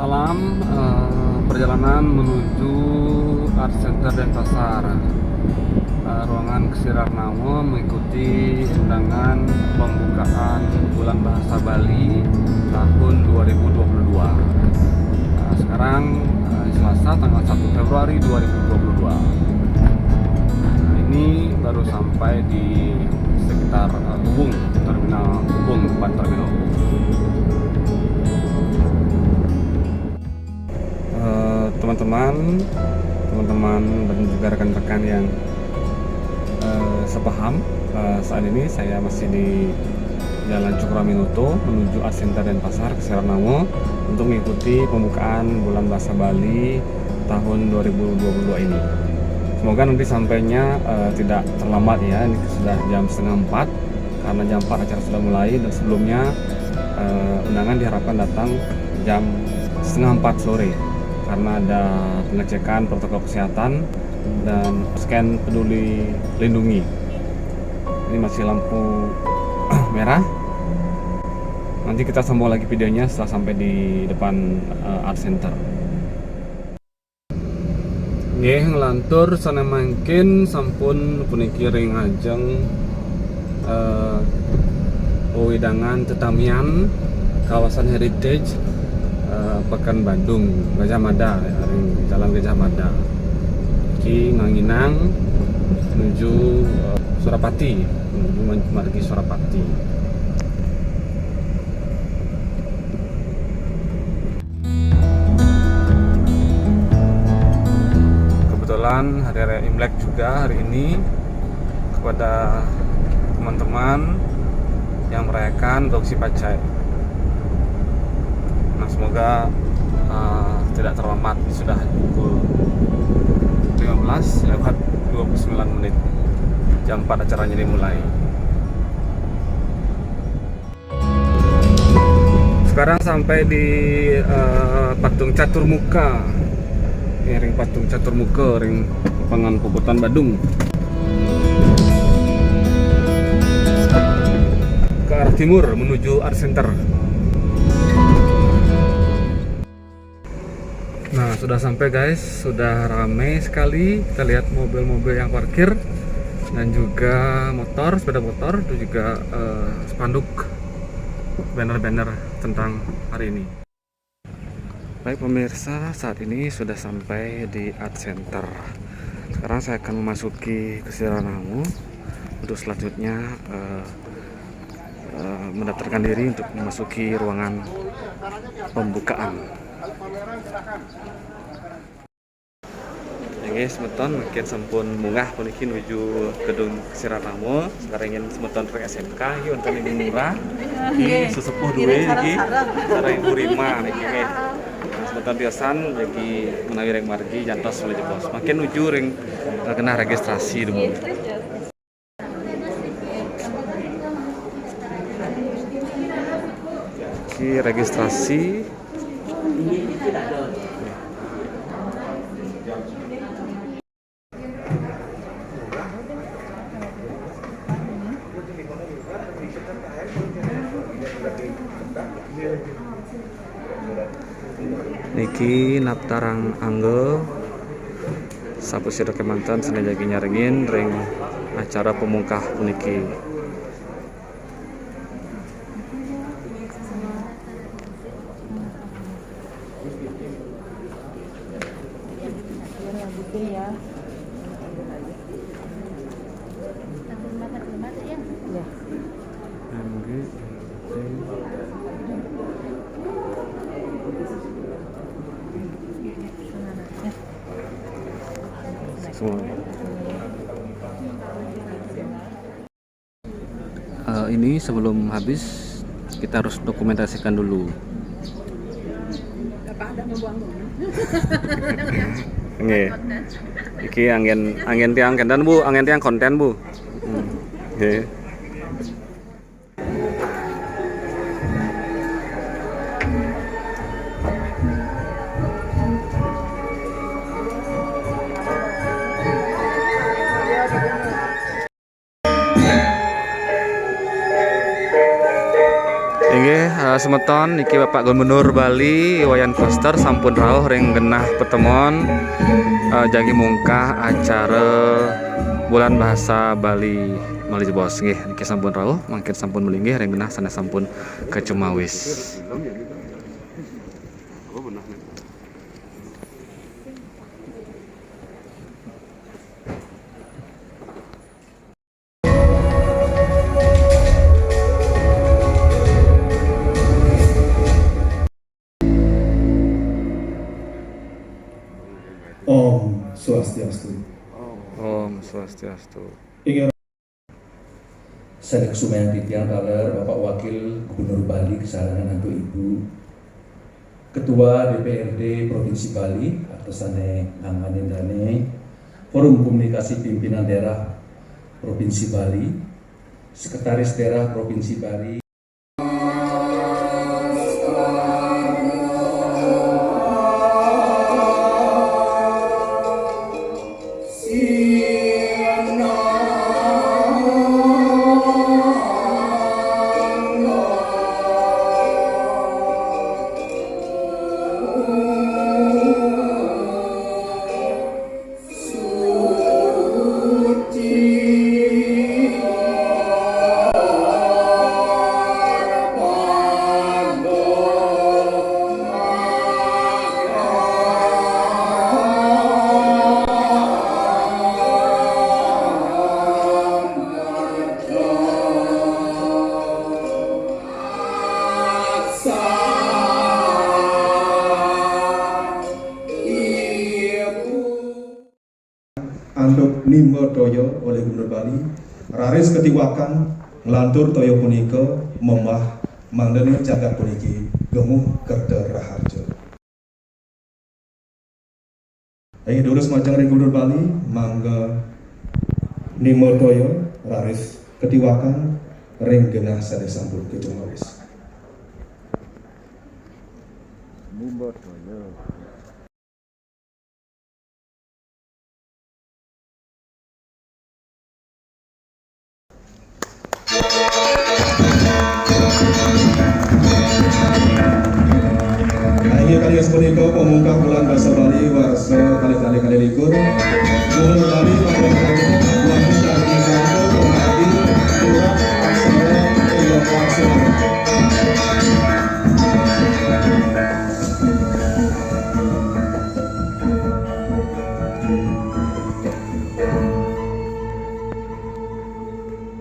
Salam perjalanan menuju Art Center Denpasar, ruangan Kesirarnamo, mengikuti undangan pembukaan Bulan Bahasa Bali tahun 2022. Sekarang Selasa tanggal 1 Februari 2022. Ini baru sampai di sekitar Ubung, Terminal Ubung, depan Terminal Ubung. Teman-teman dan juga rekan-rekan yang sepaham, saat ini saya masih di Jalan Cukraminoto menuju Art Center Denpasar, Kesirarnamo untuk mengikuti pembukaan Bulan Bahasa Bali tahun 2022 ini. Semoga nanti sampainya tidak terlambat ya. Ini sudah jam 3:30 karena jam 4 acara sudah mulai, dan sebelumnya undangan diharapkan datang jam 3:30 sore karena ada pengecekan protokol kesehatan dan scan peduli lindungi. Ini masih lampu merah. Nanti kita sambung lagi videonya setelah sampai di depan Art Center. Nggih, ngelantur sana mangkin sampun puniki ring ajeng wewidangan tetamian kawasan heritage Pekan Bandung, Gajah Mada, Jalan Gajah Mada. Ki nganginang menuju Surapati, menuju margi Surapati. Kebetulan hari raya Imlek juga hari ini. Kepada teman-teman yang merayakan Gauksi Pacai, nah semoga tidak terlambat. Sudah pukul 15:29, jam 4 acaranya dimulai. Sekarang sampai di patung catur muka, ring patung catur muka, ring lapangan Puputan Badung. Ke arah timur menuju Art Center. Nah, sudah sampai guys, sudah ramai sekali. Kita lihat mobil-mobil yang parkir dan juga motor, sepeda motor, itu juga spanduk banner-banner tentang hari ini. Baik pemirsa, saat ini sudah sampai di Art Center. Sekarang saya akan memasuki Kesirarnamo untuk selanjutnya mendaftarkan diri untuk memasuki ruangan pembukaan. Ini semeton mungkin sampun munggah puniki menuju gedung Kesirarnamo. Sekarang ingin semeton ke SMK iki wonten ing murah. Iki sesepuh duwe iki sareng Ibu Rima niki nggih. Semeton tiosan lagi menawi reng margi jantos menuju pos. Makin nuju ring kena registrasi dulu. Iki registrasi. Niki naptarang anggo sapusira kemanten senajaki nyaringin ring acara pemungkah puniki. Ini sebelum habis kita harus dokumentasikan dulu. Nggih. Iki angin tiang kendan Bu, angin tiang konten Bu. Nggih. Inggih semeton niki Bapak Gubernur Bali Wayan Koster sampun rawuh ring genah pertemuan jagi mungkah acara bulan bahasa Bali Malijebos nggih niki sampun rawuh mangkin sampun melinggih ring genah sanes sampun kecumawis. Om Swastiastu. Om Swastiastu. Saya Kesumayan Titian Taler, Bapak Wakil Gubernur Bali, kesarangan untuk Ibu Ketua DPRD Provinsi Bali, atasane Amanindane, Forum Komunikasi Pimpinan Daerah Provinsi Bali, Sekretaris Daerah Provinsi Bali, Anduk Nimba Toyo oleh Gubernur Bali, Raris Ketiwakan ngelantur Toyo punika memah mangdene jagat puniki gemuh kerta raharjo. Ayo dulu semacam ring Gubernur Bali mangga Nimba Toyo Raris Ketiwakan ring genah sade sambut kecumawis. Nimba Toyo. Akhir kali sepunika pemungkah bulan bahasa Bali warsa kali likur Gubernur Bali pada waktu dari kantor pemadi surat aksara aksara.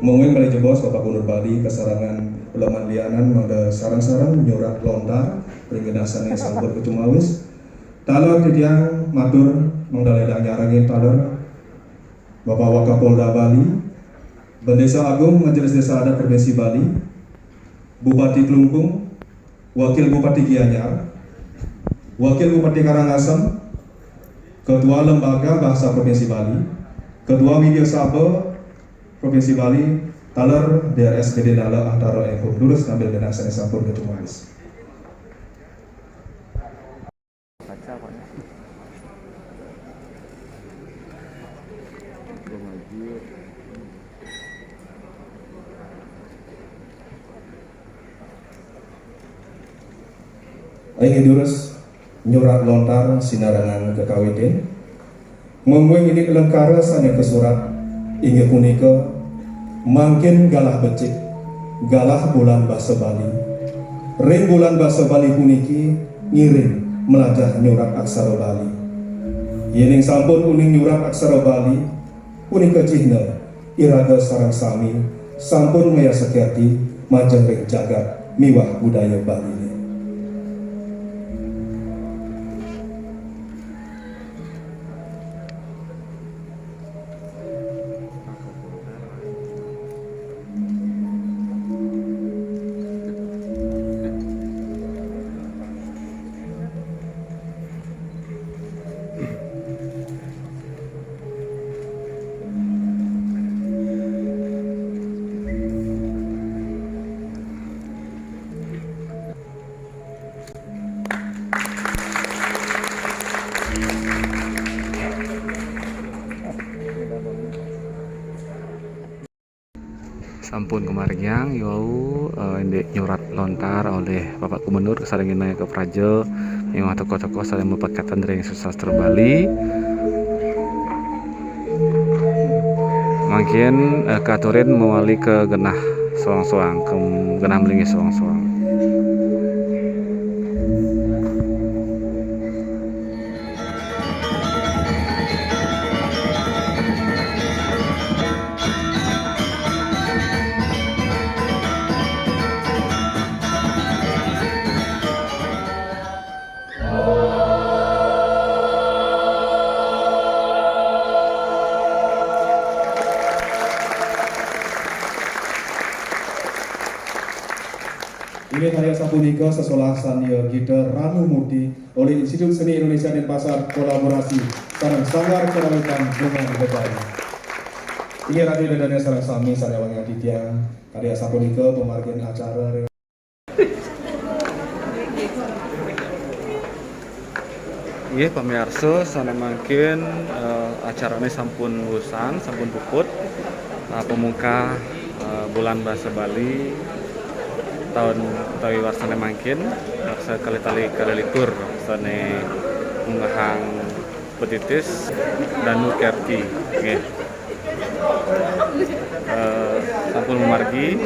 Mungkin kali jebos Bapak Gubernur Bali kesarangan Pelaman Lianan mangga sarang-sarang nyurat lontar peringedasan yang sambut kecumawis taler titiang matur mangdaledang nyarangin taler Bapak Wakapolda Bali, Bendesa Agung Majelis Desa Adat Provinsi Bali, Bupati Klungkung, Wakil Bupati Gianyar, Wakil Bupati Karangasem, Ketua Lembaga Bahasa Provinsi Bali, Ketua Media Saber Provinsi Bali, taler DRS Gede Dala Antara Engkung lurus ngambil genah sane sampun kecumawis. Ingin durus nyurat lontar sinarangan kekawiten, membuing ini kelengkara sane kesurat ingin punika mangkin galah becik galah bulan bahasa Bali ring bulan bahasa Bali puniki ngiring melajah nyurat aksara Bali yening sampun uning nyurat aksara Bali punika cihna iraga sarang sami sampun maya sekiati majeng ring jagat miwah budaya Bali. sampun kemarin yau nyurat lontar oleh Bapak Gubernur kesarengina ke Praja yang tokoh-tokoh saling mepekatan dari sastra Bali. Mungkin katurin mewali ke genah soang-soang ke genah melingi soang-soang. Ini karya sapunika sesolasan gitar Ranu Murti oleh Institut Seni Indonesia Denpasar kolaborasi sareng Sanggar Kerawitan Bunga Bidadari. Ini radio dadane sareng sami sarewangi aditya karya sapunika pemargian acara. Iya pemirsa, sana makin acaranya sampun usan, sampun puput pemuka bulan bahasa Bali tahun tawi warsane makin sekali likur sane menghang petitis Danu Kerti nggih. Sampun memargi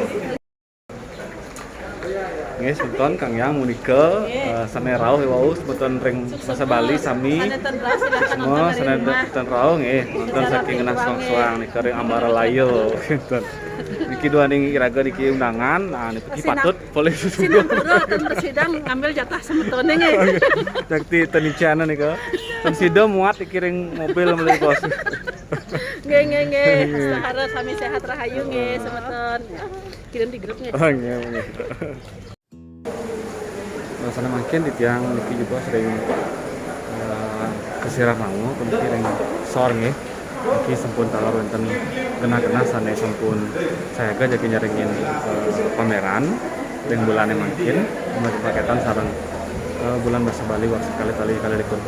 nggih sebuton Kang Yang munika sane rawuh wau sebuton ring bahasa Bali sami semua sane ten rawuh nggih nonton saking genah soang-soang nika ring Ambara Layo gitu. Niki dua ning iraga niki undangan, nah niki patut boleh susugan. Sinambura ten bersidang ngambil jatah semetone nge. Jakti teniciana nika. Ten sida muat dikiring mobil meuli kos. Nge. Sahara sami sehat rahayu nge semeton. Kirim di grup nge. Oh nggih. Sana makin di tiang niki juga sering kesirah mau kiring sor nggih. Iki sampun talor wonten genah-genah sane sampun saya jadi nyaringin pameran dengan bulannya makin paketan sareng bulan bahasa Bali waktu kali likur.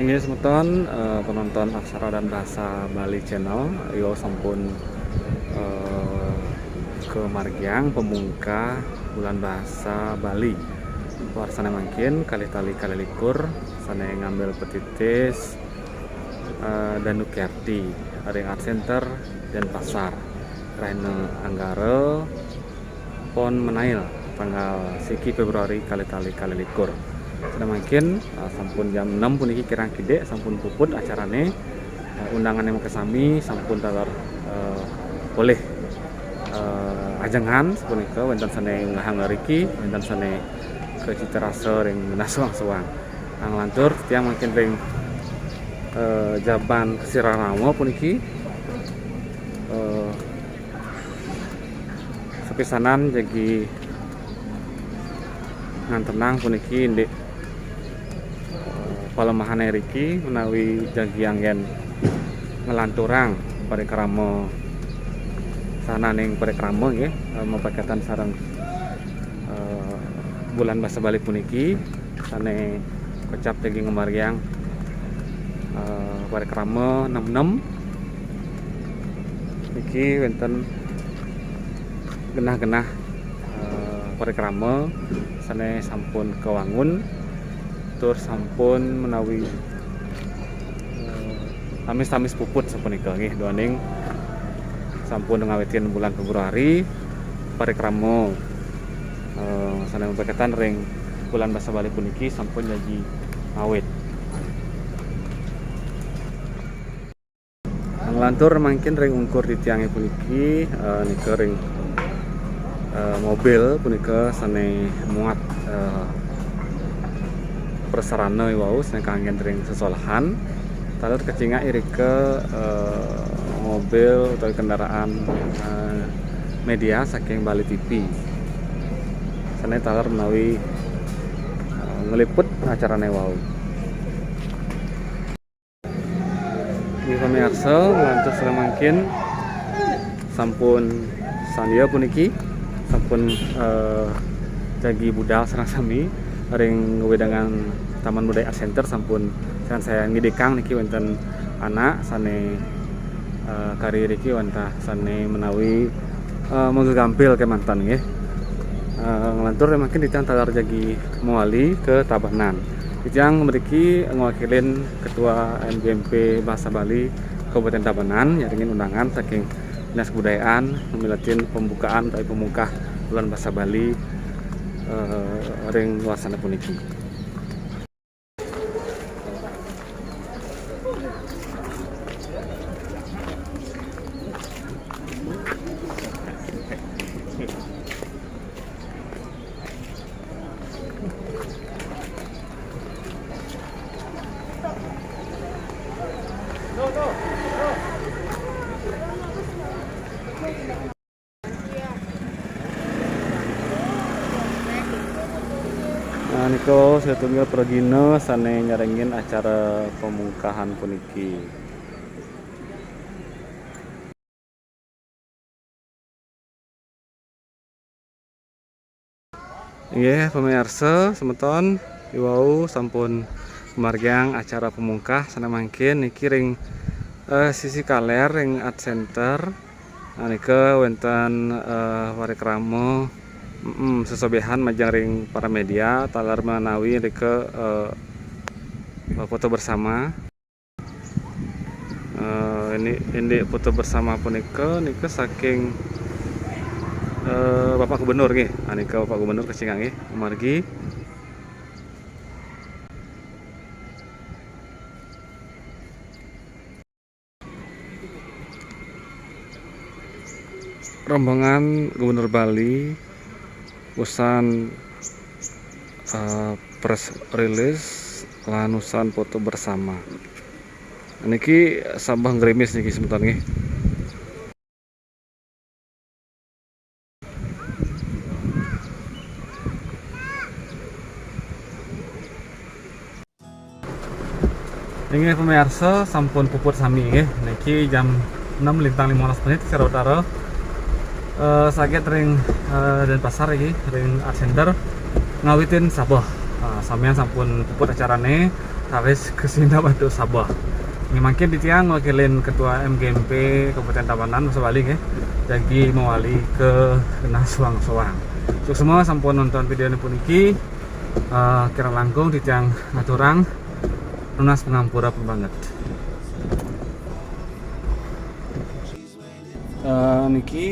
Ini semeton penonton aksara dan bahasa Bali channel yo sampun ke Margiang pemungka bulan bahasa Bali warsane mangkin kali likur sane ngambil petitis Danu Kerti Ring Art Center Denpasar Raine Anggara Pon Menail tanggal 1 Februari kali likur. Sudah makin sampun jam 6 puniki kirang kide sampun puput acarane undangan yang kesami sampun talor boleh ajengan sepunika wonten sane ngahang riki wonten sane ke Citarasa ring nasuang-suang ang lantur tiang makin ring jaban Kesirarawa puniki sepisanan jadi ngantenang puniki ndek palemahan riki menawi jagianggen ngelanturang parekrama sana ning parekrama nggih mepekatan sareng bulan bahasa Bali puniki sane kecap jagi ngemariang parekrama 66 iki wonten genah-genah parekrama sane sampun kewangun tur sampun menawi tamis puput sapunika nggih doaning sampun ngawitin bulan Februari parekrama sana mepekatan ring bulan bahasa Bali puniki sampun jadi awit. Lantur mangkin ring ungkur di tiangnya puniki nika ring mobil punika sane muat persarana wau sane kangen ring sesolahan talur kecinga iri ke mobil atau kendaraan media saking Bali TV sana talar menawi ngeliput acara wau. Ini pemirsa lanjut semangkin sampun sandia puniki sampun jagi budal serang sami ring wedangan Taman Budaya Art Center sampun saya ngidekang niki wonten anak sane karir iki wantah sane menawi menggampil ke mantan nggih. Ngelantur makin ditang talar jagi mewali ke Tabanan. Yang mriki ngwakilin Ketua MGMP Bahasa Bali Kabupaten Tabanan nyaringin undangan saking Dinas Kebudayaan memilatin pembukaan atau pemungkah bulan Bahasa Bali ring luasana puniki. Nah niko setunggal pergina sane nyarengin acara pemungkahan puniki. Nggih pemirsa semeton iwau sampun margang acara pemungkah sana mangkin niki ring sisi kaler ring Art Center. Nah nika wonten warekramo sesobehan majang ring para media talar menawi rike foto bersama. Ini foto bersama punika nika saking Bapak Gubernur nggih. Nika Bapak Gubernur kesingang nggih margi. Rombongan Gubernur Bali usan press release lanusan foto bersama. Niki sabah ngerimis niki sebentar nggih. Ini pemirsa sampun puput sami nggih. Niki jam 6:15 secara utara. Sakit ring Denpasar iki ring Art Center ngawitin sabah. Samian sampun puput acarane tawis kesina Batu Sabah. Ini makin ditiang wakilin Ketua MGMP Kabupaten Tabanan Bahasa Bali nggih. Jagi mewali ke kena suang-suang. Untuk semua sampun nonton video ini puniki kira langkung ditiang ngaturang lunas pengampura pun banget. Niki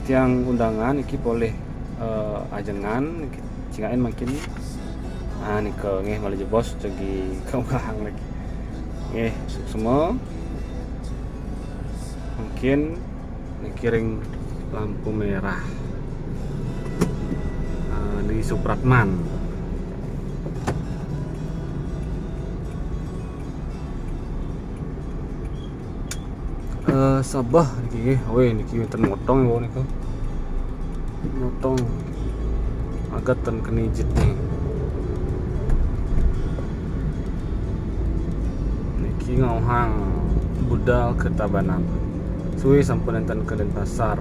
tiang undangan iki boleh ajengan cingain makin nika nggih malah bos jagi kaungahan lagi nggih semua mungkin niki ring lampu merah di Supratman. Sabah niki weh niki wonten motong ya niku. Motong agak ten kenijit nih. Niki ngauhang budal ke Tabanan. Suwi sampun enten ke Denpasar.